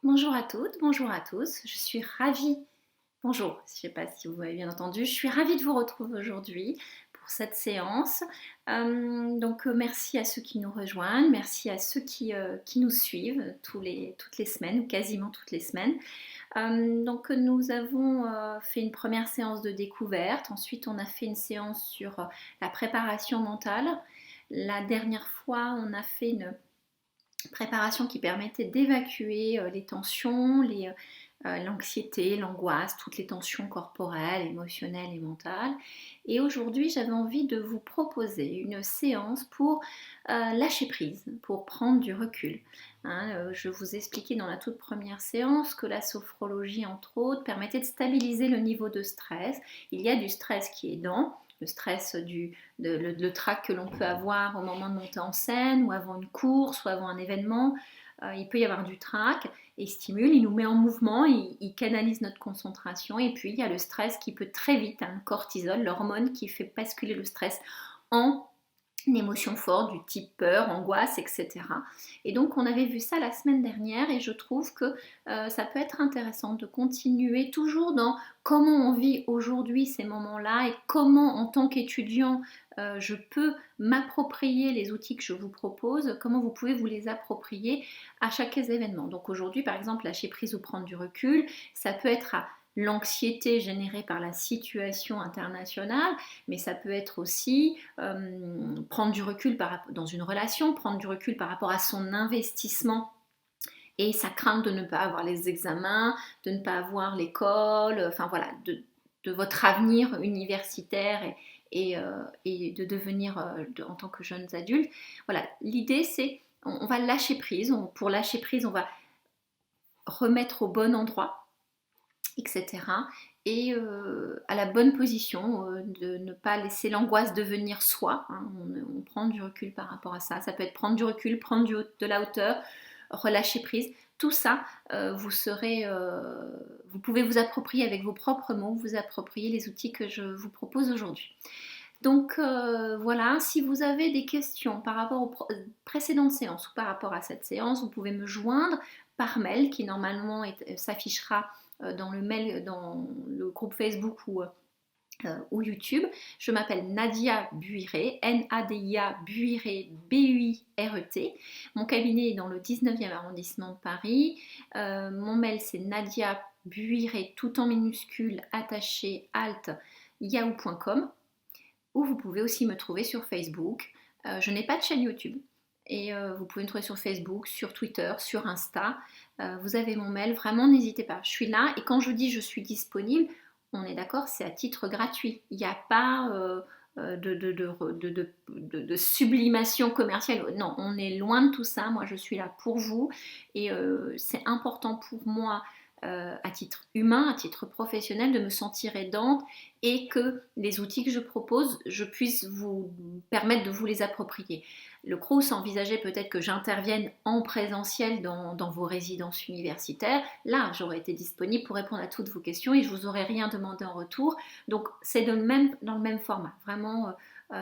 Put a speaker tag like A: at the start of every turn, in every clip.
A: Bonjour à toutes, bonjour à tous. Je suis ravie, bonjour, je ne sais pas si vous m'avez bien entendu, je suis ravie de vous retrouver aujourd'hui pour cette séance. Merci à ceux qui nous rejoignent, merci à ceux qui nous suivent toutes les semaines ou quasiment toutes les semaines. Nous avons fait une première séance de découverte, ensuite on a fait une séance sur la préparation mentale. La dernière fois, on a fait une préparation qui permettait d'évacuer les tensions, l'anxiété, l'angoisse, toutes les tensions corporelles, émotionnelles et mentales. Et aujourd'hui, j'avais envie de vous proposer une séance pour lâcher prise, pour prendre du recul. Je vous ai expliqué dans la toute première séance que la sophrologie, entre autres, permettait de stabiliser le niveau de stress. Il y a du stress qui est dans le stress le trac que l'on peut avoir au moment de monter en scène ou avant une course ou avant un événement. Il peut y avoir du trac et il stimule, il nous met en mouvement, il canalise notre concentration. Et puis il y a le stress qui peut très vite, le cortisol, l'hormone qui fait basculer le stress en une émotion forte du type peur, angoisse, etc. Et donc on avait vu ça la semaine dernière et je trouve que ça peut être intéressant de continuer toujours dans comment on vit aujourd'hui ces moments-là et comment en tant qu'étudiant je peux m'approprier les outils que je vous propose, comment vous pouvez vous les approprier à chaque événement. Donc aujourd'hui par exemple lâcher prise ou prendre du recul, ça peut être à l'anxiété générée par la situation internationale, mais ça peut être aussi prendre du recul dans une relation, prendre du recul par rapport à son investissement et sa crainte de ne pas avoir les examens, de ne pas avoir l'école, enfin voilà, de votre avenir universitaire et de devenir en tant que jeunes adultes. Voilà, l'idée c'est on va lâcher prise, pour lâcher prise on va remettre au bon endroit, etc. Et à la bonne position, de ne pas laisser l'angoisse devenir soi. On prend du recul par rapport à ça. Ça peut être prendre du recul, prendre de la hauteur, relâcher prise. Tout ça, vous pouvez vous approprier avec vos propres mots, vous approprier les outils que je vous propose aujourd'hui. Donc voilà, si vous avez des questions par rapport aux précédentes séances ou par rapport à cette séance, vous pouvez me joindre par mail qui normalement s'affichera dans le mail, dans le groupe Facebook ou YouTube. Je m'appelle Nadia Buiré, Nadia Buiré, Buiret. Mon cabinet est dans le 19e arrondissement de Paris. Mon mail c'est Nadia Buiré, tout en minuscule, attaché, alt, yahoo.com. Ou vous pouvez aussi me trouver sur Facebook. Je n'ai pas de chaîne YouTube. Et vous pouvez me trouver sur Facebook, sur Twitter, sur Insta. Vous avez mon mail, vraiment n'hésitez pas. Je suis là et quand je dis je suis disponible, on est d'accord, c'est à titre gratuit. Il n'y a pas de sublimation commerciale. Non, on est loin de tout ça. Moi, je suis là pour vous et c'est important pour moi à titre humain, à titre professionnel, de me sentir aidante et que les outils que je propose, je puisse vous permettre de vous les approprier. Le CROUS envisageait peut-être que j'intervienne en présentiel dans vos résidences universitaires. Là, j'aurais été disponible pour répondre à toutes vos questions et je ne vous aurais rien demandé en retour. Donc, c'est dans le même format. Vraiment,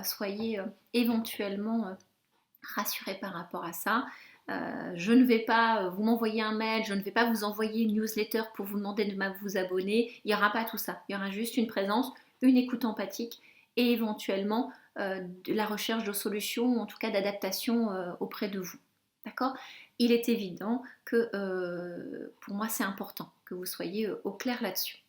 A: soyez éventuellement rassurés par rapport à ça. Je ne vais pas vous m'envoyer un mail, je ne vais pas vous envoyer une newsletter pour vous demander de vous abonner. Il n'y aura pas tout ça. Il y aura juste une présence, une écoute empathique et éventuellement de la recherche de solutions ou en tout cas d'adaptation auprès de vous. D'accord? Il est évident que pour moi c'est important que vous soyez au clair là-dessus.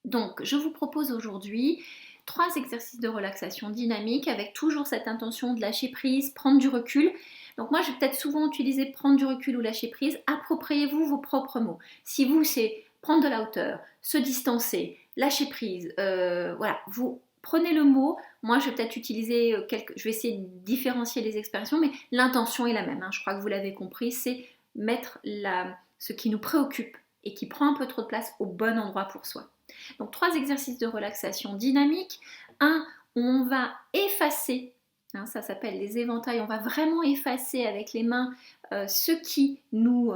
A: Donc je vous propose aujourd'hui 3 exercices de relaxation dynamique avec toujours cette intention de lâcher prise, prendre du recul. Donc moi je vais peut-être souvent utiliser prendre du recul ou lâcher prise. Appropriez-vous vos propres mots. Si vous c'est prendre de la hauteur, se distancer, lâcher prise, voilà, vous prenez le mot. Moi je vais peut-être utiliser je vais essayer de différencier les expressions, mais l'intention est la même. Je crois que vous l'avez compris, c'est mettre ce qui nous préoccupe et qui prend un peu trop de place au bon endroit pour soi. Donc 3 exercices de relaxation dynamique. Un, où on va effacer, ça s'appelle les éventails, on va vraiment effacer avec les mains ce qui nous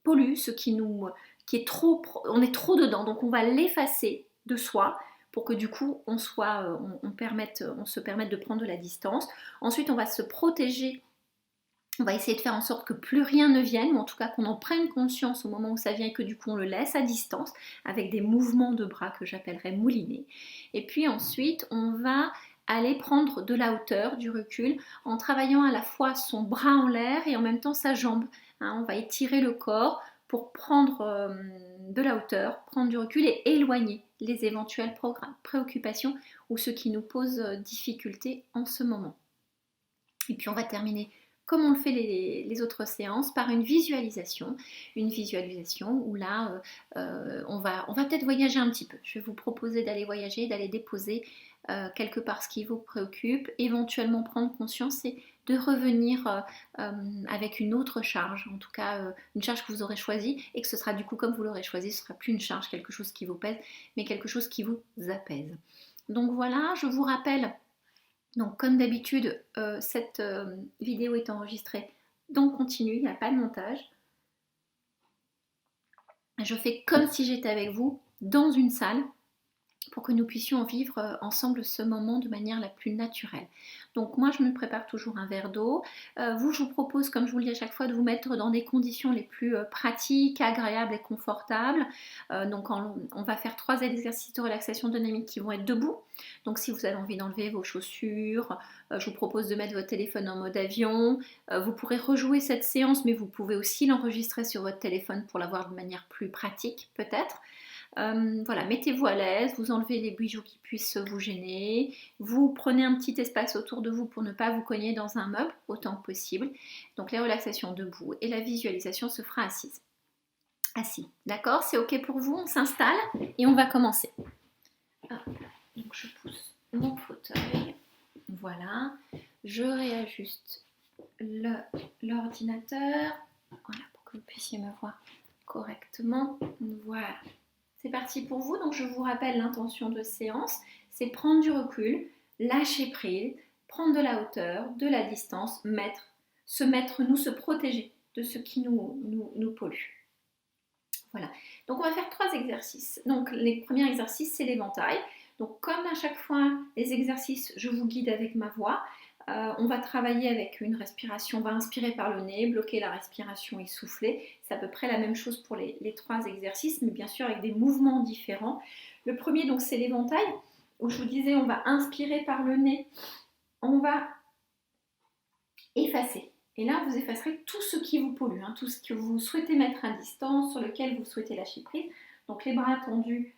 A: pollue, qui est trop, on est trop dedans, donc on va l'effacer de soi pour que du coup on se permette de prendre de la distance. Ensuite on va se protéger On va essayer de faire en sorte que plus rien ne vienne, ou en tout cas qu'on en prenne conscience au moment où ça vient et que du coup on le laisse à distance avec des mouvements de bras que j'appellerais moulinés. Et puis ensuite, on va aller prendre de la hauteur, du recul, en travaillant à la fois son bras en l'air et en même temps sa jambe. On va étirer le corps pour prendre de la hauteur, prendre du recul et éloigner les éventuelles préoccupations ou ce qui nous pose difficulté en ce moment. Et puis on va terminer comme on le fait les autres séances, par une visualisation où là, on va peut-être voyager un petit peu. Je vais vous proposer d'aller voyager, d'aller déposer quelque part ce qui vous préoccupe, éventuellement prendre conscience et de revenir avec une autre charge, en tout cas une charge que vous aurez choisie et que ce sera du coup comme vous l'aurez choisi, ce ne sera plus une charge, quelque chose qui vous pèse, mais quelque chose qui vous apaise. Donc voilà, je vous rappelle. Donc comme d'habitude, cette vidéo est enregistrée dans continu, il n'y a pas de montage. Je fais comme si j'étais avec vous dans une salle pour que nous puissions vivre ensemble ce moment de manière la plus naturelle. Donc moi je me prépare toujours un verre d'eau. Vous, je vous propose, comme je vous le dis à chaque fois, de vous mettre dans des conditions les plus pratiques, agréables et confortables. Donc on va faire 3 exercices de relaxation dynamique qui vont être debout. Donc si vous avez envie d'enlever vos chaussures, je vous propose de mettre votre téléphone en mode avion. Vous pourrez rejouer cette séance, mais vous pouvez aussi l'enregistrer sur votre téléphone pour l'avoir de manière plus pratique peut-être. Voilà, mettez-vous à l'aise, vous enlevez les bijoux qui puissent vous gêner, vous prenez un petit espace autour de vous pour ne pas vous cogner dans un meuble autant que possible. Donc les relaxations debout et la visualisation se fera assise. Assis, d'accord? C'est ok pour vous? On s'installe et on va commencer. Donc je pousse mon fauteuil, voilà, je réajuste l'ordinateur, voilà, pour que vous puissiez me voir correctement, voilà. C'est parti pour vous, donc je vous rappelle l'intention de séance, c'est prendre du recul, lâcher prise, prendre de la hauteur, de la distance, se protéger de ce qui nous pollue. Voilà, donc on va faire 3 exercices. Donc les premiers exercices, c'est l'éventail. Donc comme à chaque fois les exercices, je vous guide avec ma voix. On va travailler avec une respiration, on va inspirer par le nez, bloquer la respiration et souffler. C'est à peu près la même chose pour les 3 exercices, mais bien sûr avec des mouvements différents. Le premier, donc, c'est l'éventail, où je vous disais, on va inspirer par le nez, on va effacer. Et là, vous effacerez tout ce qui vous pollue, tout ce que vous souhaitez mettre à distance, sur lequel vous souhaitez lâcher prise. Donc les bras tendus,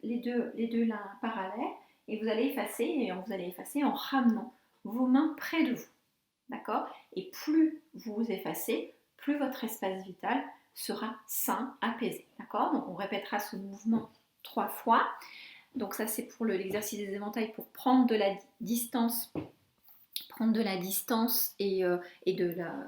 A: les deux l'un parallèles, et vous allez effacer en ramenant vos mains près de vous, d'accord? Et plus vous effacez, plus votre espace vital sera sain, apaisé, d'accord? Donc on répétera ce mouvement 3 fois. Donc ça c'est pour l'exercice des éventails, pour prendre de la distance et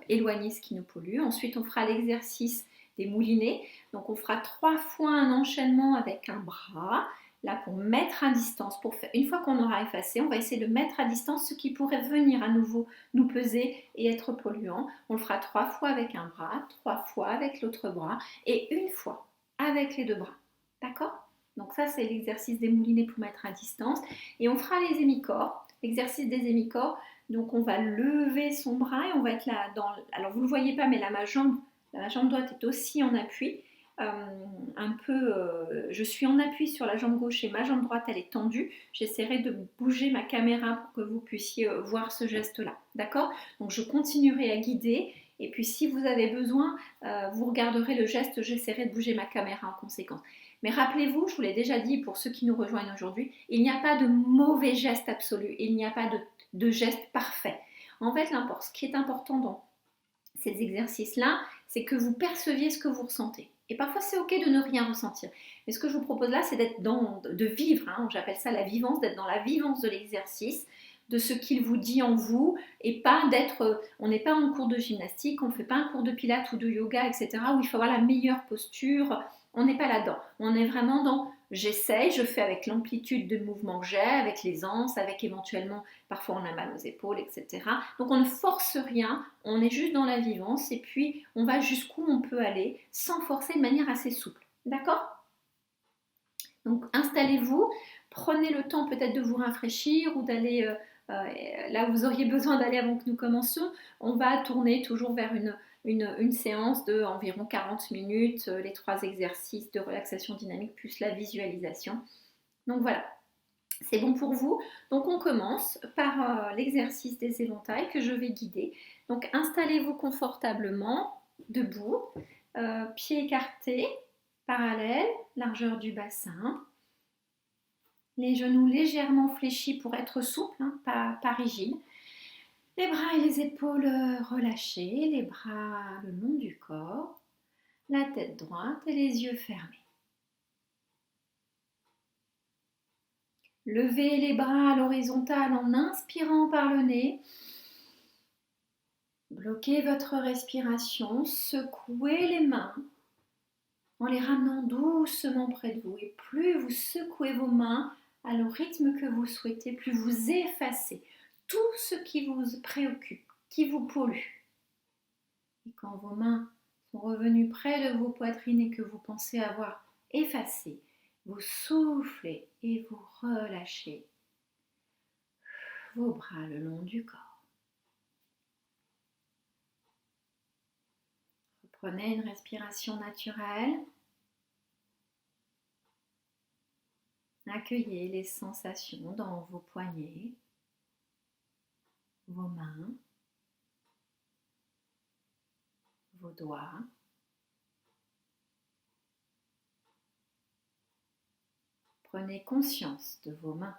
A: éloigner ce qui nous pollue. Ensuite on fera l'exercice des moulinets. Donc on fera 3 fois un enchaînement avec un bras, là pour mettre à distance, une fois qu'on aura effacé, on va essayer de mettre à distance ce qui pourrait venir à nouveau nous peser et être polluant. On le fera 3 fois avec un bras, 3 fois avec l'autre bras et une fois avec les 2 bras. D'accord? Donc ça c'est l'exercice des moulinets pour mettre à distance. Et on fera les hémicorps, l'exercice des hémicorps. Donc on va lever son bras et on va être là alors vous ne le voyez pas, mais là ma jambe droite est aussi en appui. Je suis en appui sur la jambe gauche et ma jambe droite elle est tendue. J'essaierai de bouger ma caméra pour que vous puissiez voir ce geste là, d'accord? Donc je continuerai à guider et puis si vous avez besoin, vous regarderez le geste, j'essaierai de bouger ma caméra en conséquence. Mais rappelez-vous, je vous l'ai déjà dit pour ceux qui nous rejoignent aujourd'hui, il n'y a pas de mauvais geste absolu, il n'y a pas de geste parfait. En fait, ce qui est important dans ces exercices-là, c'est que vous perceviez ce que vous ressentez. Et parfois, c'est ok de ne rien ressentir. Mais ce que je vous propose là, c'est de vivre, j'appelle ça la vivance, d'être dans la vivance de l'exercice, de ce qu'il vous dit en vous, et pas on n'est pas en cours de gymnastique, on ne fait pas un cours de pilates ou de yoga, etc., où il faut avoir la meilleure posture. On n'est pas là-dedans. On est vraiment dans j'essaye, je fais avec l'amplitude de mouvement que j'ai, avec l'aisance, avec éventuellement, parfois on a mal aux épaules, etc. Donc on ne force rien, on est juste dans la vivance et puis on va jusqu'où on peut aller sans forcer de manière assez souple. D'accord? Donc installez-vous, prenez le temps peut-être de vous rafraîchir ou d'aller là où vous auriez besoin d'aller avant que nous commencions, on va tourner toujours vers une séance de environ 40 minutes, les 3 exercices de relaxation dynamique plus la visualisation. Donc voilà, c'est bon pour vous. Donc on commence par l'exercice des éventails que je vais guider. Donc installez-vous confortablement, debout, pieds écartés, parallèles, largeur du bassin. Les genoux légèrement fléchis pour être souple, hein, pas rigide. Les bras et les épaules relâchés, les bras le long du corps, la tête droite et les yeux fermés. Levez les bras à l'horizontale en inspirant par le nez. Bloquez votre respiration, secouez les mains en les ramenant doucement près de vous. Et plus vous secouez vos mains à le rythme que vous souhaitez, plus vous effacez tout ce qui vous préoccupe, qui vous pollue. Et quand vos mains sont revenues près de vos poitrines et que vous pensez avoir effacé, vous soufflez et vous relâchez vos bras le long du corps. Reprenez une respiration naturelle. Accueillez les sensations dans vos poignets, vos mains, vos doigts. Prenez conscience de vos mains.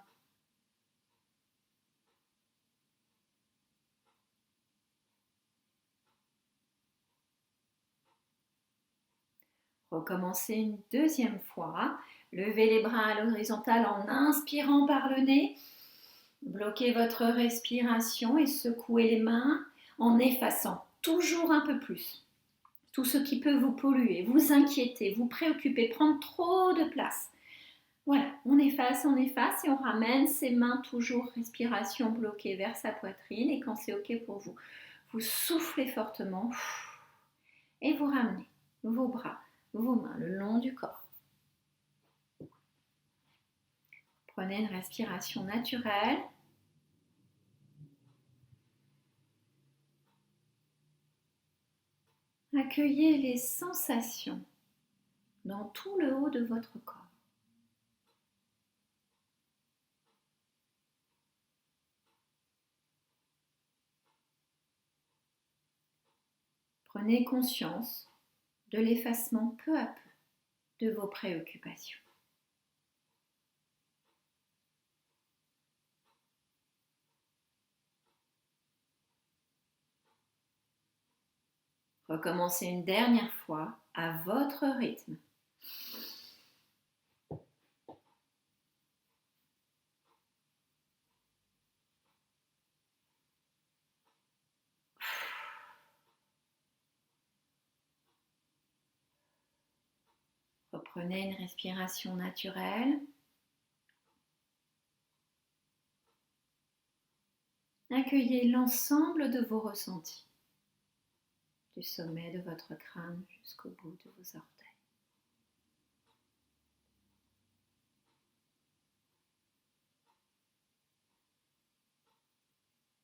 A: Recommencez une deuxième fois. Levez les bras à l'horizontale en inspirant par le nez. Bloquez votre respiration et secouez les mains en effaçant toujours un peu plus tout ce qui peut vous polluer, vous inquiéter, vous préoccuper, prendre trop de place. Voilà, on efface et on ramène ses mains toujours respiration bloquée vers sa poitrine. Et quand c'est ok pour vous, vous soufflez fortement et vous ramenez vos bras, vos mains le long du corps. Prenez une respiration naturelle. Accueillez les sensations dans tout le haut de votre corps. Prenez conscience de l'effacement peu à peu de vos préoccupations. Recommencez une dernière fois à votre rythme. Reprenez une respiration naturelle. Accueillez l'ensemble de vos ressentis, du sommet de votre crâne jusqu'au bout de vos orteils.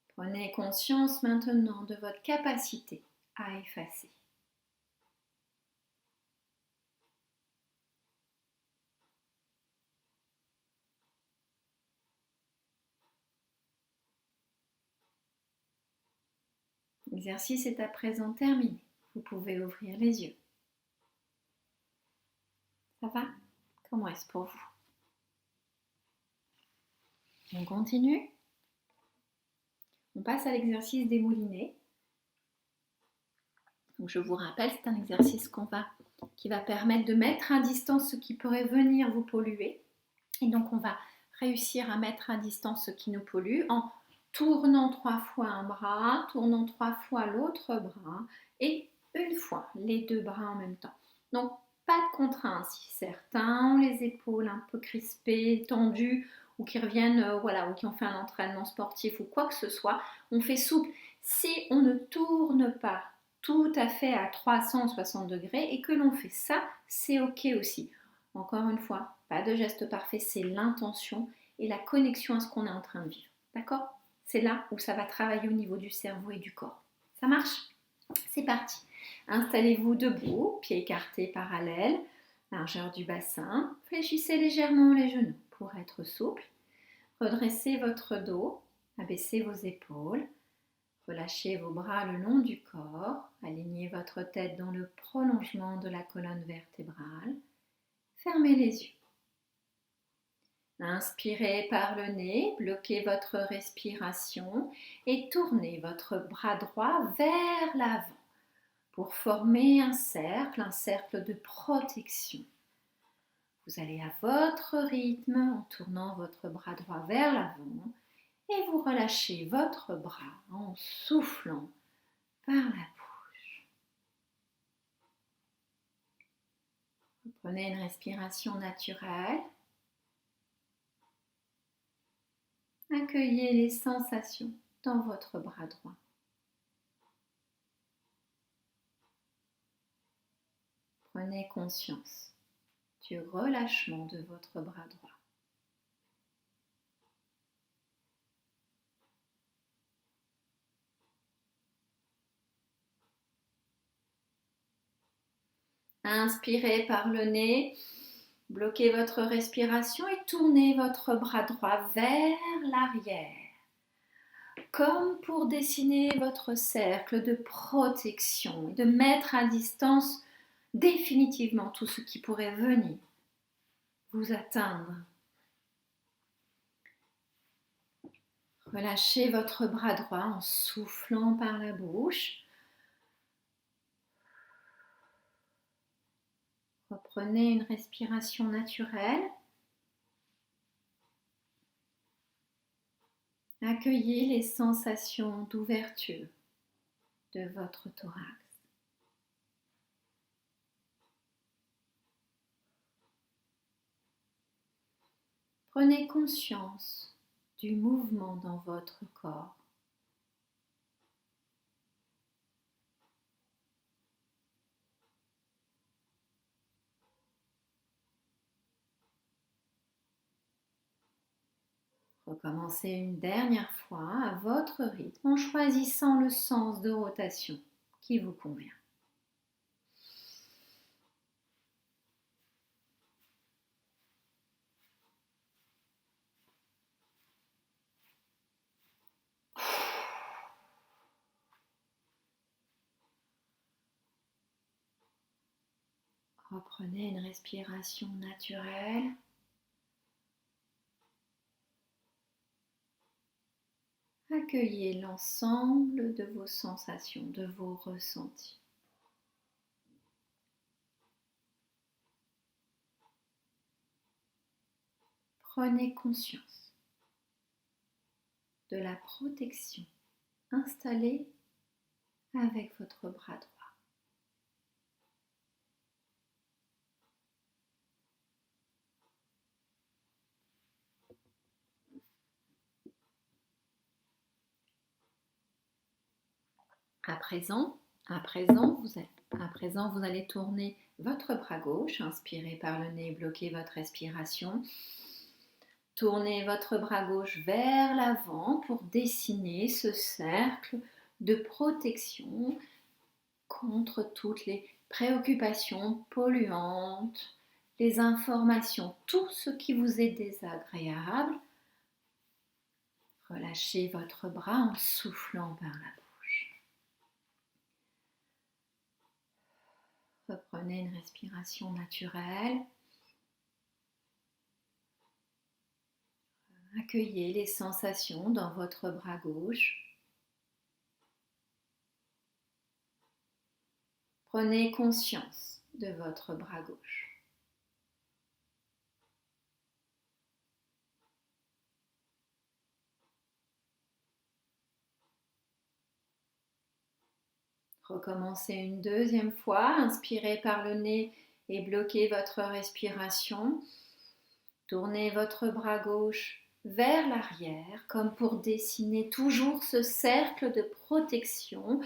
A: Prenez conscience maintenant de votre capacité à effacer. L'exercice est à présent terminé. Vous pouvez ouvrir les yeux. Ça va? Comment est-ce pour vous? On continue. On passe à l'exercice des moulinets. Donc je vous rappelle, c'est un exercice qui va permettre de mettre à distance ce qui pourrait venir vous polluer. Et donc on va réussir à mettre à distance ce qui nous pollue en tournant 3 fois un bras, tournant 3 fois l'autre bras et une fois les 2 bras en même temps. Donc pas de contrainte. Si certains ont les épaules un peu crispées, tendues ou qui reviennent, ou qui ont fait un entraînement sportif ou quoi que ce soit, on fait souple. Si on ne tourne pas tout à fait à 360 degrés et que l'on fait ça, c'est ok aussi. Encore une fois, pas de geste parfait, c'est l'intention et la connexion à ce qu'on est en train de vivre. D'accord ? C'est là où ça va travailler au niveau du cerveau et du corps. Ça marche? C'est parti. Installez-vous debout, pieds écartés parallèles, largeur du bassin. Fléchissez légèrement les genoux pour être souple. Redressez votre dos, abaissez vos épaules. Relâchez vos bras le long du corps. Alignez votre tête dans le prolongement de la colonne vertébrale. Fermez les yeux. Inspirez par le nez, bloquez votre respiration et tournez votre bras droit vers l'avant pour former un cercle de protection. Vous allez à votre rythme en tournant votre bras droit vers l'avant et vous relâchez votre bras en soufflant par la bouche. Prenez une respiration naturelle. Accueillez les sensations dans votre bras droit. Prenez conscience du relâchement de votre bras droit. Inspirez par le nez, bloquez votre respiration et tournez votre bras droit vers l'arrière, comme pour dessiner votre cercle de protection et de mettre à distance définitivement tout ce qui pourrait venir vous atteindre. Relâchez votre bras droit en soufflant par la bouche. Reprenez une respiration naturelle. Accueillez les sensations d'ouverture de votre thorax. Prenez conscience du mouvement dans votre corps. Recommencez une dernière fois à votre rythme en choisissant le sens de rotation qui vous convient. Reprenez une respiration naturelle. Accueillez l'ensemble de vos sensations, de vos ressentis. Prenez conscience de la protection installée avec votre bras droit. À présent, vous allez tourner votre bras gauche, inspirez par le nez, bloquez votre respiration. Tournez votre bras gauche vers l'avant pour dessiner ce cercle de protection contre toutes les préoccupations polluantes, les informations, tout ce qui vous est désagréable. Relâchez votre bras en soufflant par la bouche. Reprenez une respiration naturelle. Accueillez les sensations dans votre bras gauche. Prenez conscience de votre bras gauche. Recommencez une deuxième fois. Inspirez par le nez et bloquez votre respiration. Tournez votre bras gauche vers l'arrière, comme pour dessiner toujours ce cercle de protection,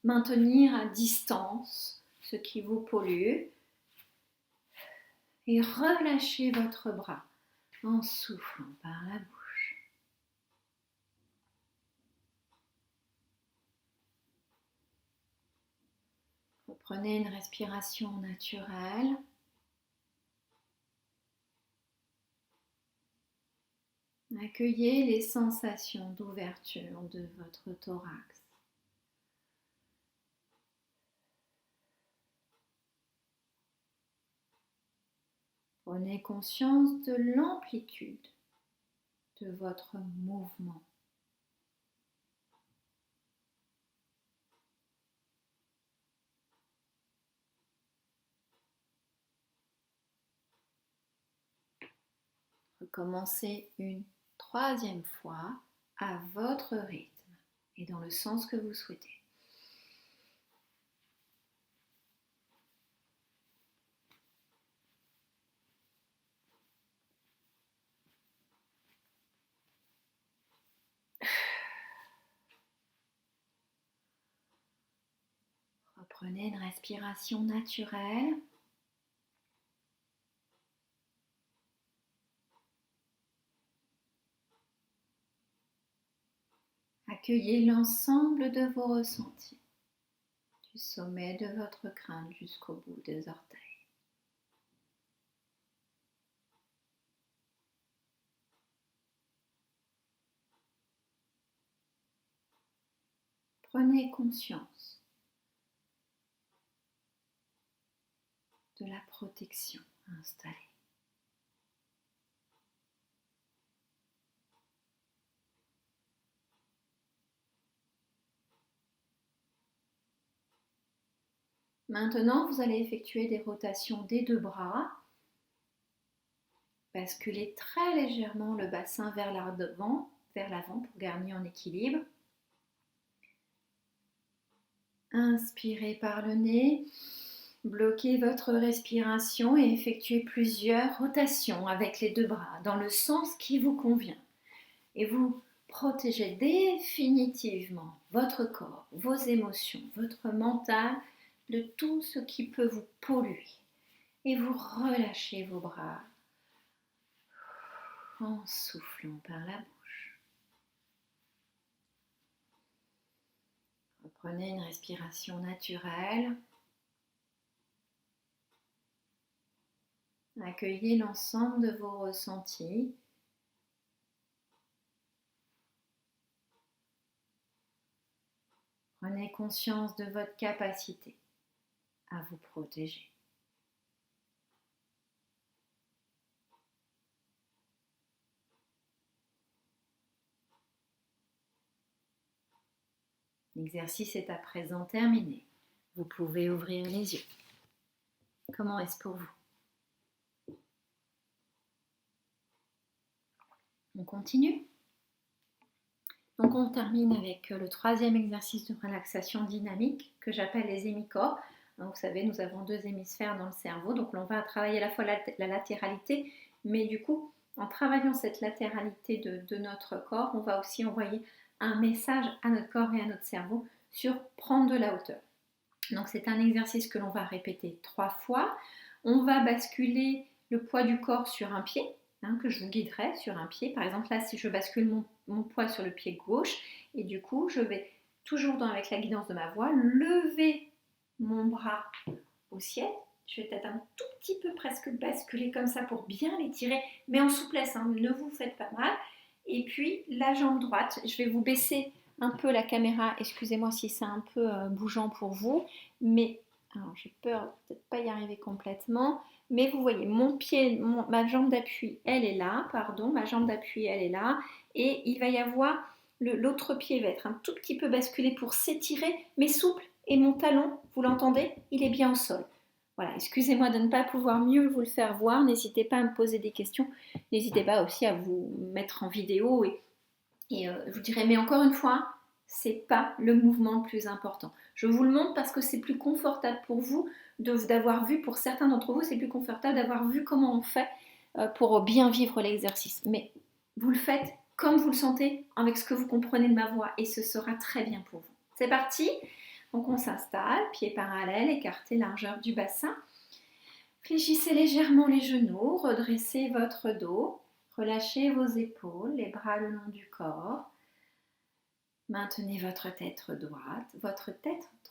A: maintenir à distance ce qui vous pollue et relâchez votre bras en soufflant par la bouche. Prenez une respiration naturelle. Accueillez les sensations d'ouverture de votre thorax. Prenez conscience de l'amplitude de votre mouvement. Recommencez une troisième fois à votre rythme et dans le sens que vous souhaitez. Reprenez une respiration naturelle. Accueillez l'ensemble de vos ressentis, du sommet de votre crâne jusqu'au bout des orteils. Prenez conscience de la protection installée. Maintenant, vous allez effectuer des rotations des deux bras. Basculez très légèrement le bassin vers l'avant pour gagner en équilibre. Inspirez par le nez, bloquez votre respiration et effectuez plusieurs rotations avec les deux bras dans le sens qui vous convient. Et vous protégez définitivement votre corps, vos émotions, votre mental de tout ce qui peut vous polluer. Et vous relâchez vos bras en soufflant par la bouche. Reprenez une respiration naturelle. Accueillez l'ensemble de vos ressentis. Prenez conscience de votre capacité à vous protéger. L'exercice est à présent terminé. Vous pouvez ouvrir les yeux. Comment est-ce pour vous? On continue. Donc on termine avec le troisième exercice de relaxation dynamique que j'appelle les hémicorps. Vous savez, nous avons deux hémisphères dans le cerveau, donc on va travailler à la fois la latéralité, mais du coup, en travaillant cette latéralité de notre corps, on va aussi envoyer un message à notre corps et à notre cerveau sur prendre de la hauteur. Donc c'est un exercice que l'on va répéter 3 fois. On va basculer le poids du corps sur un pied, que je vous guiderai sur un pied. Par exemple là, si je bascule mon poids sur le pied gauche, et du coup je vais toujours avec la guidance de ma voix lever mon bras au ciel. Je vais peut-être un tout petit peu presque basculer comme ça pour bien l'étirer, mais en souplesse, ne vous faites pas mal. Et puis la jambe droite, je vais vous baisser un peu la caméra, excusez-moi si c'est un peu bougeant pour vous, mais alors j'ai peur peut-être pas y arriver complètement, mais vous voyez mon pied, ma jambe d'appui, elle est là, ma jambe d'appui, elle est là, et il va y avoir, l'autre pied va être un tout petit peu basculé pour s'étirer, mais souple, et mon talon, vous l'entendez, il est bien au sol. Voilà, excusez-moi de ne pas pouvoir mieux vous le faire voir, n'hésitez pas à me poser des questions, n'hésitez pas aussi à vous mettre en vidéo et je vous dirais, mais encore une fois, c'est pas le mouvement le plus important. Je vous le montre parce que c'est plus confortable pour vous d'avoir vu, pour certains d'entre vous, c'est plus confortable d'avoir vu comment on fait pour bien vivre l'exercice. Mais vous le faites comme vous le sentez, avec ce que vous comprenez de ma voix, et ce sera très bien pour vous. C'est parti. Donc on s'installe, pieds parallèles, écartez largeur du bassin. Fléchissez légèrement les genoux, redressez votre dos, relâchez vos épaules, les bras le long du corps. Maintenez votre tête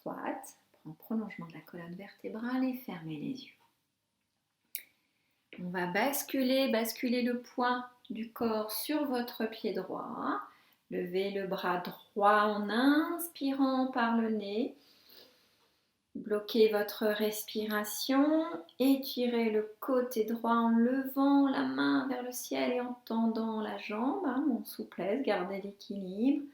A: droite, en prolongement de la colonne vertébrale et fermez les yeux. On va basculer le poids du corps sur votre pied droit. Levez le bras droit en inspirant par le nez. Bloquez votre respiration. Étirez le côté droit en levant la main vers le ciel et en tendant la jambe en souplesse. Gardez l'équilibre.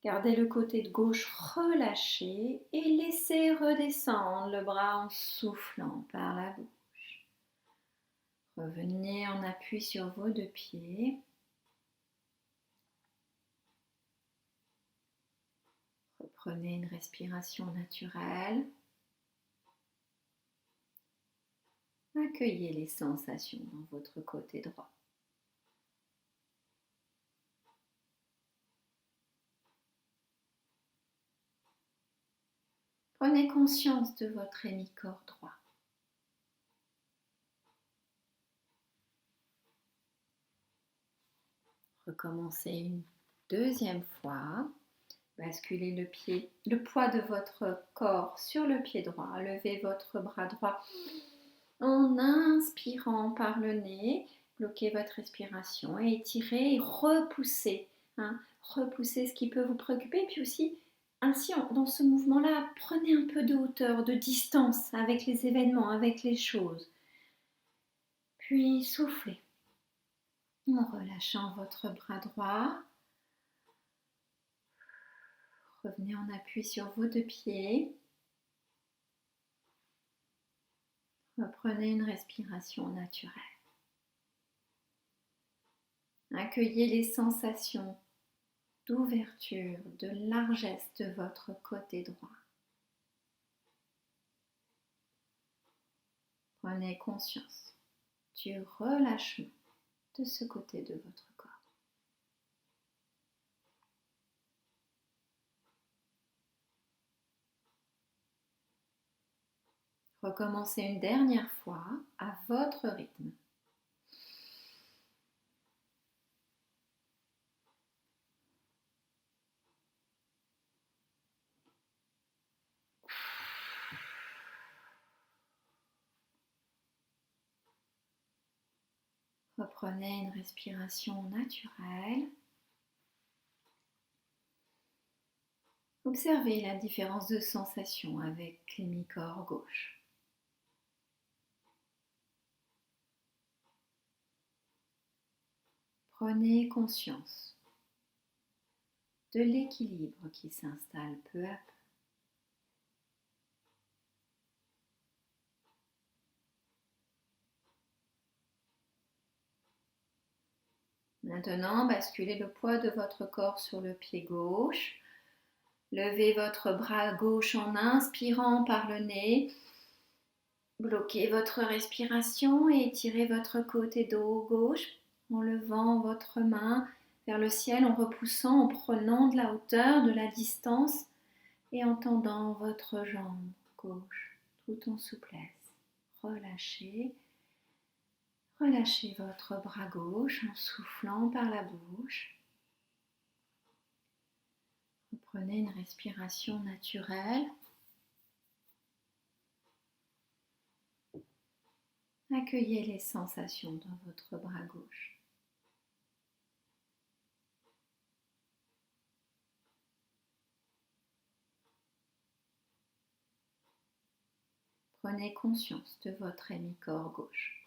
A: Gardez le côté de gauche relâché et laissez redescendre le bras en soufflant par la bouche. Revenez en appui sur vos deux pieds. Reprenez une respiration naturelle. Accueillez les sensations dans votre côté droit. Prenez conscience de votre hémicorps droit. Recommencez une deuxième fois. Basculez le poids de votre corps sur le pied droit. Levez votre bras droit en inspirant par le nez. Bloquez votre respiration et étirez et repoussez. Repoussez ce qui peut vous préoccuper. Puis aussi, ainsi, dans ce mouvement-là, prenez un peu de hauteur, de distance avec les événements, avec les choses. Puis soufflez en relâchant votre bras droit. Revenez en appui sur vos deux pieds. Reprenez une respiration naturelle. Accueillez les sensations d'ouverture, de largesse de votre côté droit. Prenez conscience du relâchement de ce côté de votre corps. Recommencez une dernière fois à votre rythme. Reprenez une respiration naturelle. Observez la différence de sensation avec l'hémicorps gauche. Prenez conscience de l'équilibre qui s'installe peu à peu. Maintenant, basculez le poids de votre corps sur le pied gauche. Levez votre bras gauche en inspirant par le nez. Bloquez votre respiration et étirez votre côté dos gauche en levant votre main vers le ciel, en repoussant, en prenant de la hauteur, de la distance et en tendant votre jambe gauche tout en souplesse. Relâchez. Relâchez votre bras gauche en soufflant par la bouche. Reprenez une respiration naturelle. Accueillez les sensations dans votre bras gauche. Prenez conscience de votre hémicorps gauche.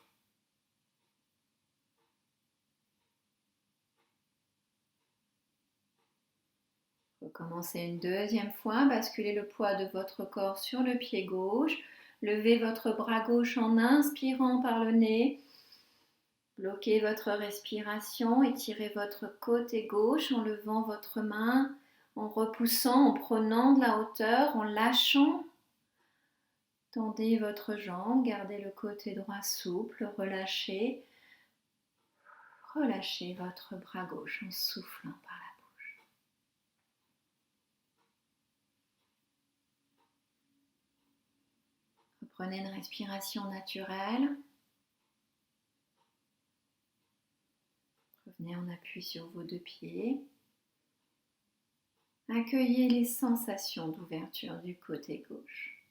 A: Recommencez une deuxième fois, basculez le poids de votre corps sur le pied gauche. Levez votre bras gauche en inspirant par le nez. Bloquez votre respiration, étirez votre côté gauche en levant votre main, en repoussant, en prenant de la hauteur, en lâchant. Tendez votre jambe, gardez le côté droit souple, relâchez. Relâchez votre bras gauche en soufflant par la bouche. Reprenez une respiration naturelle. Revenez en appui sur vos deux pieds. Accueillez les sensations d'ouverture du côté gauche.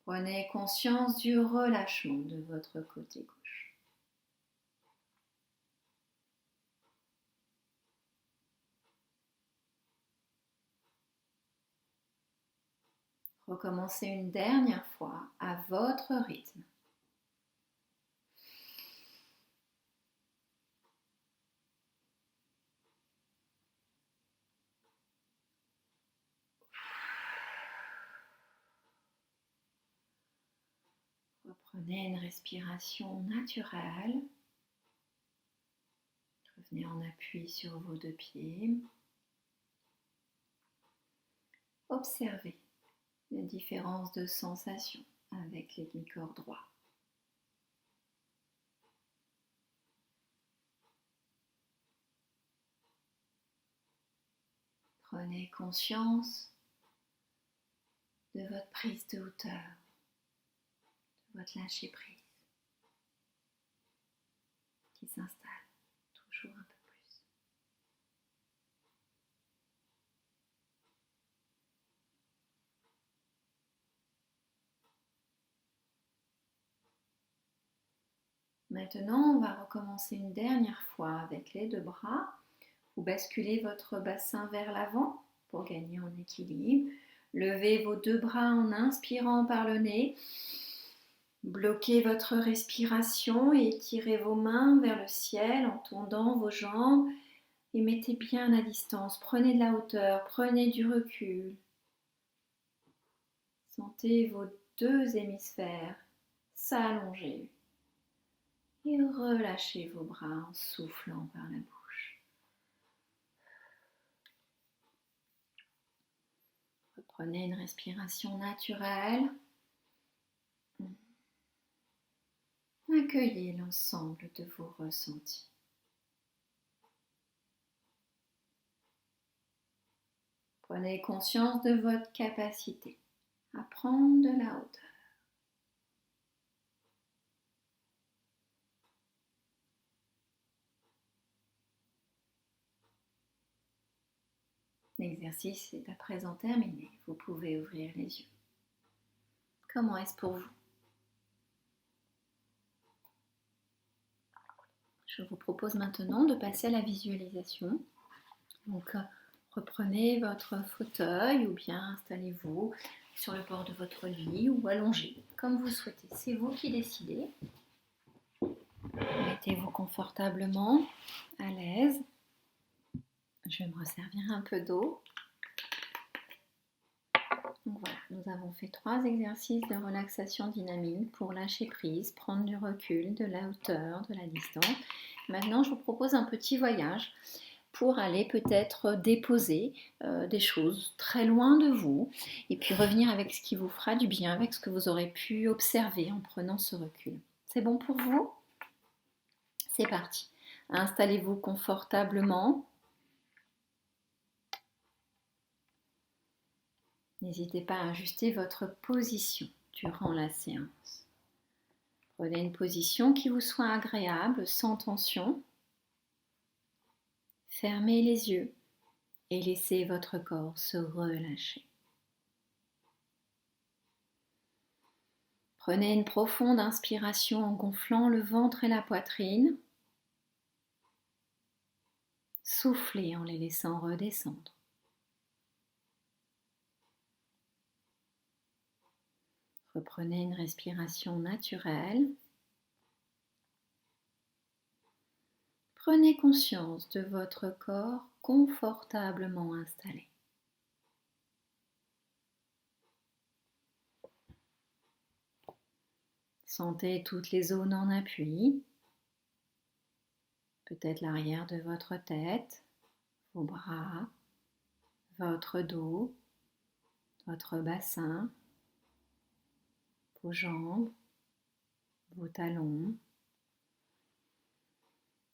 A: Prenez conscience du relâchement de votre côté gauche. Recommencez une dernière fois à votre rythme. Reprenez une respiration naturelle. Revenez en appui sur vos deux pieds. Observez les différences de sensations avec les demi-corps droits. Prenez conscience de votre prise de hauteur, de votre lâcher prise qui s'installe toujours un peu plus. Maintenant, on va recommencer une dernière fois avec les deux bras. Vous basculez votre bassin vers l'avant pour gagner en équilibre. Levez vos deux bras en inspirant par le nez. Bloquez votre respiration et étirez vos mains vers le ciel en tendant vos jambes et mettez bien la distance. Prenez de la hauteur, prenez du recul. Sentez vos deux hémisphères s'allonger et relâchez vos bras en soufflant par la bouche. Reprenez une respiration naturelle. Accueillez l'ensemble de vos ressentis. Prenez conscience de votre capacité à prendre de la hauteur. L'exercice est à présent terminé. Vous pouvez ouvrir les yeux. Comment est-ce pour vous? Je vous propose maintenant de passer à la visualisation. Donc, reprenez votre fauteuil ou bien installez-vous sur le bord de votre lit ou allongé, comme vous souhaitez. C'est vous qui décidez. Mettez-vous confortablement, à l'aise. Je vais me resservir un peu d'eau. Donc voilà, nous avons fait 3 exercices de relaxation dynamique pour lâcher prise, prendre du recul, de la hauteur, de la distance. Maintenant, je vous propose un petit voyage pour aller peut-être déposer des choses très loin de vous et puis revenir avec ce qui vous fera du bien, avec ce que vous aurez pu observer en prenant ce recul. C'est bon pour vous? C'est parti. Installez-vous confortablement. N'hésitez pas à ajuster votre position durant la séance. Prenez une position qui vous soit agréable, sans tension. Fermez les yeux et laissez votre corps se relâcher. Prenez une profonde inspiration en gonflant le ventre et la poitrine. Soufflez en les laissant redescendre. Reprenez une respiration naturelle. Prenez conscience de votre corps confortablement installé. Sentez toutes les zones en appui, peut-être l'arrière de votre tête, vos bras, votre dos, votre bassin, vos jambes, vos talons.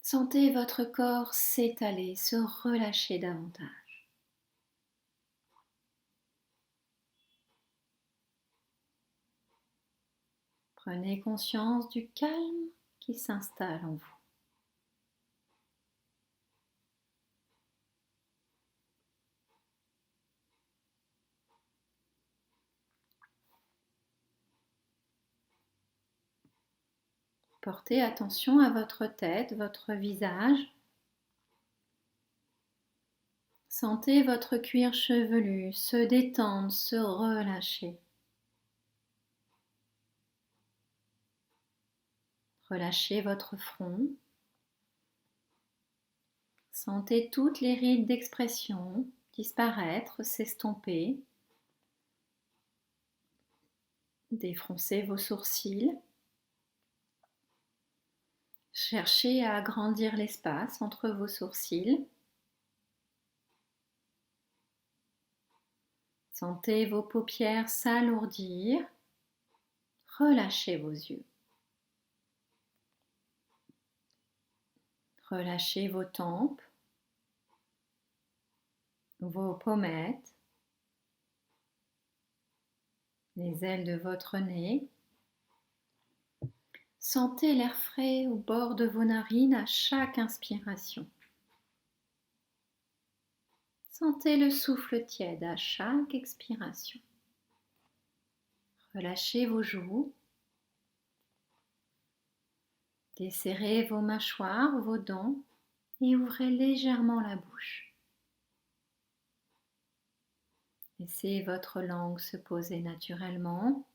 A: Sentez votre corps s'étaler, se relâcher davantage. Prenez conscience du calme qui s'installe en vous. Portez attention à votre tête, votre visage. Sentez votre cuir chevelu se détendre, se relâcher. Relâchez votre front. Sentez toutes les rides d'expression disparaître, s'estomper. Défroncez vos sourcils. Cherchez à agrandir l'espace entre vos sourcils. Sentez vos paupières s'alourdir. Relâchez vos yeux. Relâchez vos tempes, vos pommettes, les ailes de votre nez. Sentez l'air frais au bord de vos narines à chaque inspiration. Sentez le souffle tiède à chaque expiration. Relâchez vos joues. Desserrez vos mâchoires, vos dents et ouvrez légèrement la bouche. Laissez votre langue se poser naturellement.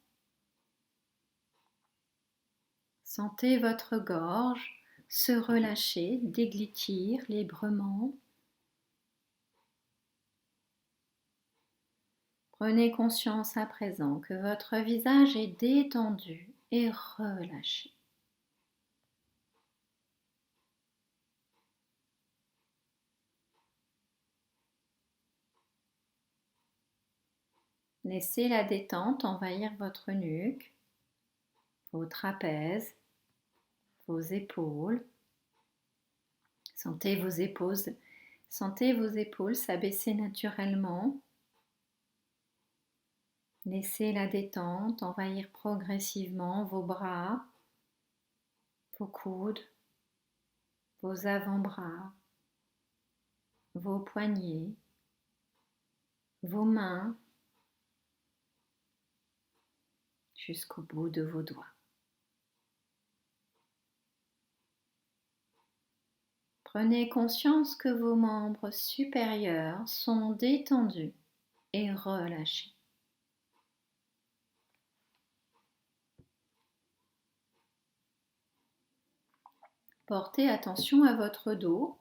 A: Sentez votre gorge se relâcher, déglutir librement. Prenez conscience à présent que votre visage est détendu et relâché. Laissez la détente envahir votre nuque, vos trapèzes, vos épaules. Sentez vos épaules s'abaisser naturellement. Laissez la détente envahir progressivement vos bras, vos coudes, vos avant-bras, vos poignets, vos mains, jusqu'au bout de vos doigts. Prenez conscience que vos membres supérieurs sont détendus et relâchés. Portez attention à votre dos.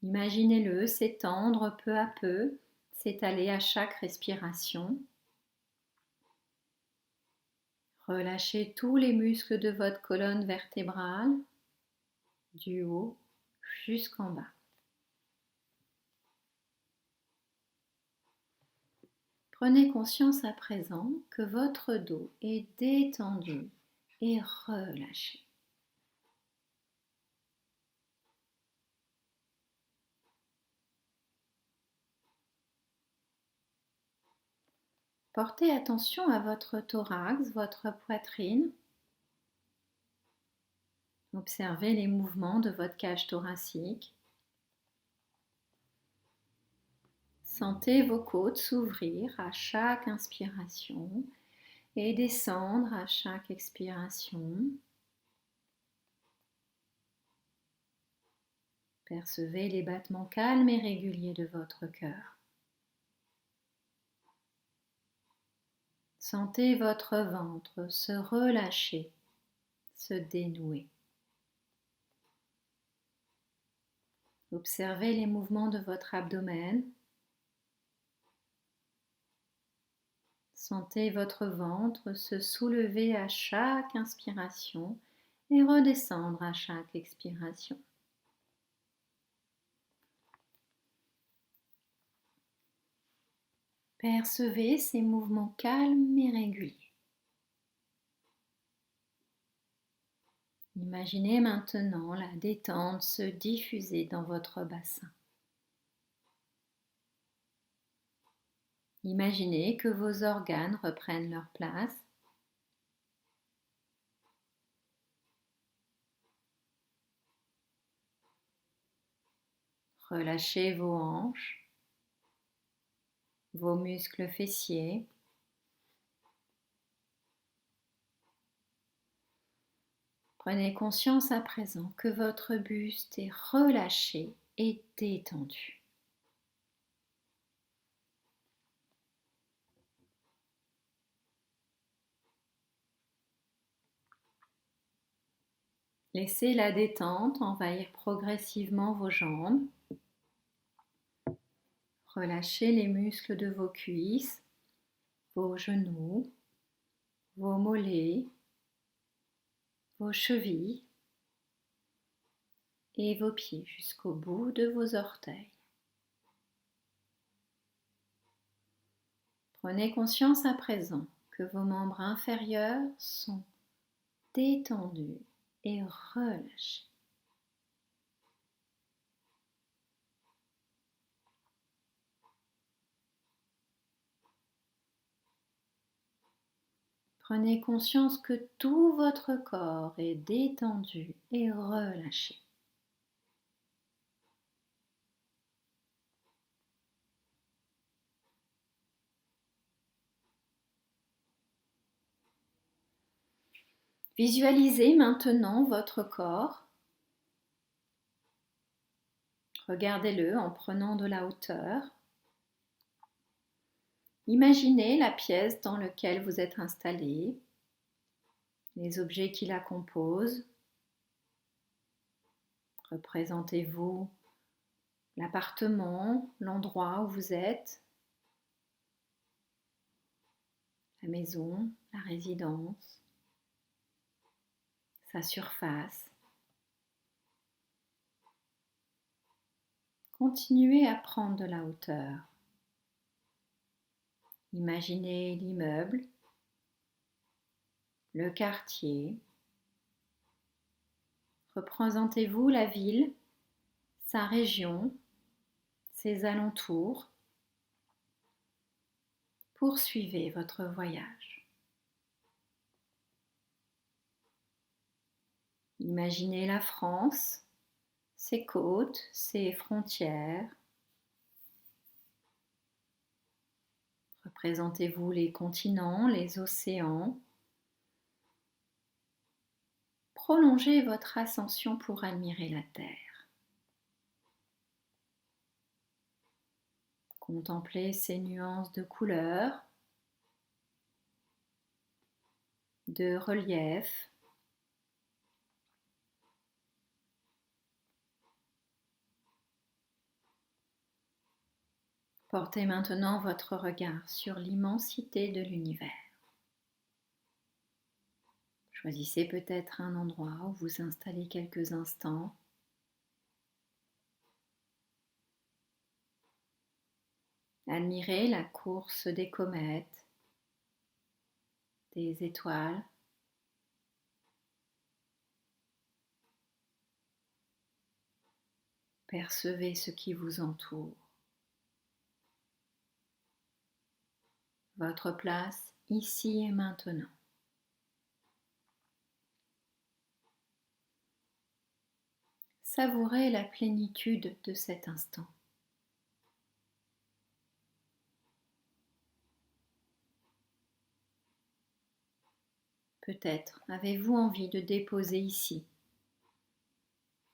A: Imaginez-le s'étendre peu à peu, s'étaler à chaque respiration. Relâchez tous les muscles de votre colonne vertébrale, du haut jusqu'en bas. Prenez conscience à présent que votre dos est détendu et relâché. Portez attention à votre thorax, votre poitrine. Observez les mouvements de votre cage thoracique. Sentez vos côtes s'ouvrir à chaque inspiration et descendre à chaque expiration. Percevez les battements calmes et réguliers de votre cœur. Sentez votre ventre se relâcher, se dénouer. Observez les mouvements de votre abdomen. Sentez votre ventre se soulever à chaque inspiration et redescendre à chaque expiration. Percevez ces mouvements calmes et réguliers. Imaginez maintenant la détente se diffuser dans votre bassin. Imaginez que vos organes reprennent leur place. Relâchez vos hanches, vos muscles fessiers. Prenez conscience à présent que votre buste est relâché et détendu. Laissez la détente envahir progressivement vos jambes. Relâchez les muscles de vos cuisses, vos genoux, vos mollets, vos chevilles et vos pieds jusqu'au bout de vos orteils. Prenez conscience à présent que vos membres inférieurs sont détendus et relâchés. Prenez conscience que tout votre corps est détendu et relâché. Visualisez maintenant votre corps. Regardez-le en prenant de la hauteur. Imaginez la pièce dans laquelle vous êtes installé, les objets qui la composent. Représentez-vous l'appartement, l'endroit où vous êtes, la maison, la résidence, sa surface. Continuez à prendre de la hauteur. Imaginez l'immeuble, le quartier. Représentez-vous la ville, sa région, ses alentours. Poursuivez votre voyage. Imaginez la France, ses côtes, ses frontières. Représentez-vous les continents, les océans. Prolongez votre ascension pour admirer la Terre. Contemplez ces nuances de couleurs, de relief. Portez maintenant votre regard sur l'immensité de l'univers. Choisissez peut-être un endroit où vous installez quelques instants. Admirez la course des comètes, des étoiles. Percevez ce qui vous entoure. Votre place ici et maintenant. Savourez la plénitude de cet instant. Peut-être avez-vous envie de déposer ici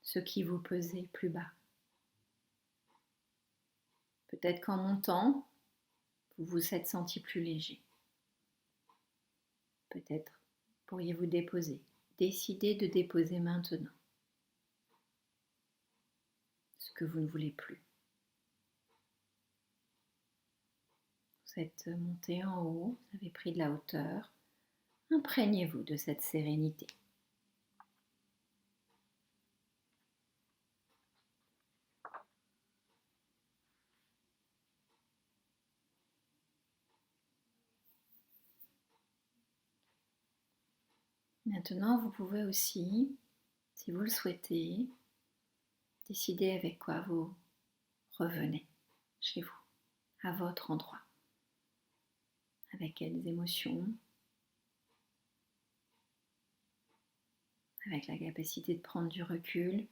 A: ce qui vous pesait plus bas. Peut-être qu'en montant, vous vous êtes senti plus léger. Peut-être pourriez-vous décider de déposer maintenant ce que vous ne voulez plus. Vous êtes monté en haut, vous avez pris de la hauteur. Imprégnez-vous de cette sérénité. Maintenant, vous pouvez aussi, si vous le souhaitez, décider avec quoi vous revenez chez vous, à votre endroit. Avec quelles émotions, avec la capacité de prendre du recul.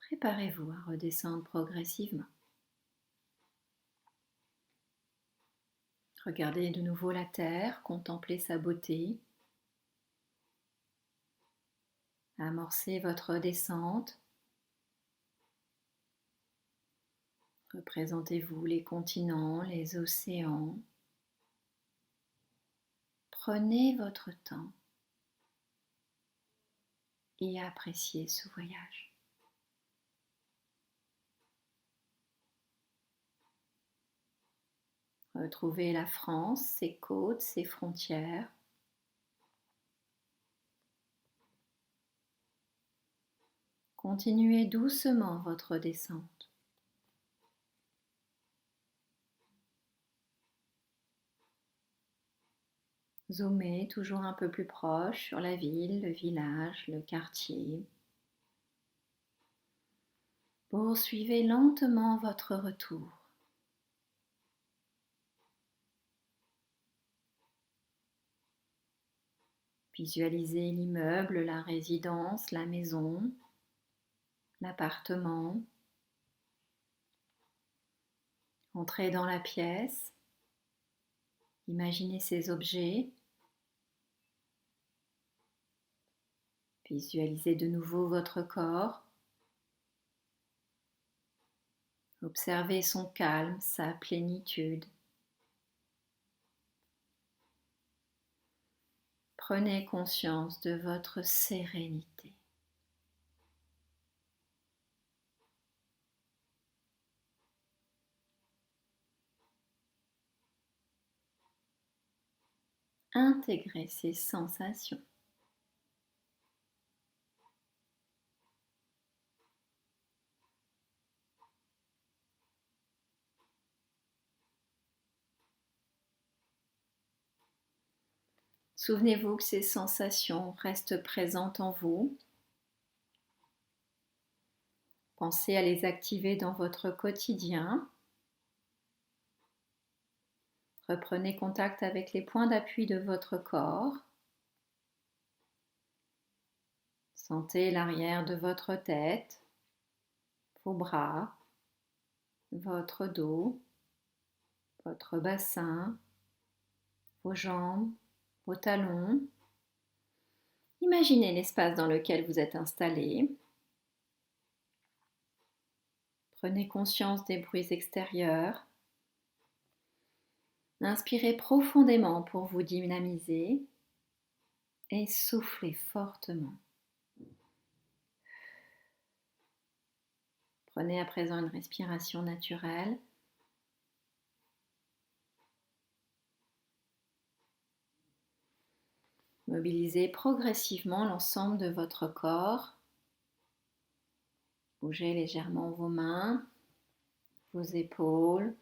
A: Préparez-vous à redescendre progressivement. Regardez de nouveau la terre, contemplez sa beauté, Amorcez votre descente. Représentez-vous les continents, les océans. Prenez votre temps et appréciez ce voyage. Retrouvez la France, ses côtes, ses frontières. Continuez doucement votre descente. Zoomez toujours un peu plus proche sur la ville, le village, le quartier. Poursuivez lentement votre retour. Visualisez l'immeuble, la résidence, la maison, l'appartement. Entrez dans la pièce. Imaginez ces objets. Visualisez de nouveau votre corps. Observez son calme, sa plénitude. Prenez conscience de votre sérénité. Intégrez ces sensations. Souvenez-vous que ces sensations restent présentes en vous. Pensez à les activer dans votre quotidien. Reprenez contact avec les points d'appui de votre corps. Sentez l'arrière de votre tête, vos bras, votre dos, votre bassin, vos jambes, vos talons. Imaginez l'espace dans lequel vous êtes installé. Prenez conscience des bruits extérieurs. Inspirez profondément pour vous dynamiser et soufflez fortement. Prenez à présent une respiration naturelle. Mobilisez progressivement l'ensemble de votre corps. Bougez légèrement vos mains, vos épaules,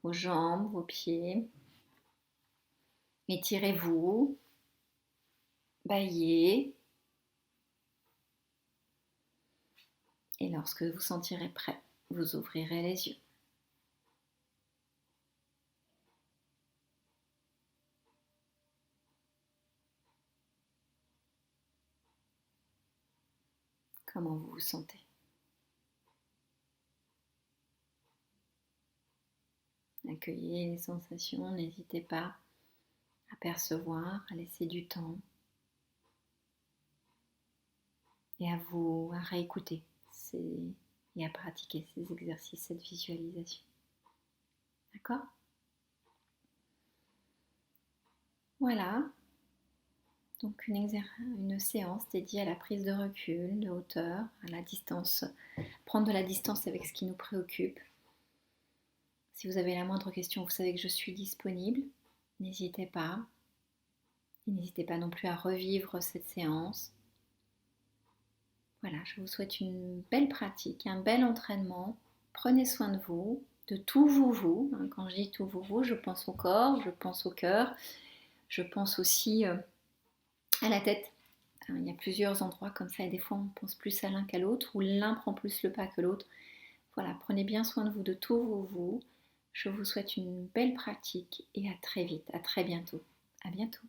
A: vos jambes, vos pieds. Étirez-vous, baillez. Et lorsque vous sentirez prêt, vous ouvrirez les yeux. Comment vous vous sentez? Accueillez les sensations, n'hésitez pas à percevoir, à laisser du temps et à vous à réécouter et à pratiquer ces exercices, cette visualisation. D'accord? Voilà, donc une séance dédiée à la prise de recul, de hauteur, à la distance, prendre de la distance avec ce qui nous préoccupe. Si vous avez la moindre question, vous savez que je suis disponible. N'hésitez pas. Et n'hésitez pas non plus à revivre cette séance. Voilà, je vous souhaite une belle pratique, un bel entraînement. Prenez soin de vous, de tout vous. Quand je dis tout vous, je pense au corps, je pense au cœur, je pense aussi à la tête. Il y a plusieurs endroits comme ça et des fois on pense plus à l'un qu'à l'autre ou l'un prend plus le pas que l'autre. Voilà, prenez bien soin de vous, de tout vous. Je vous souhaite une belle pratique et à très vite, à très bientôt. À bientôt.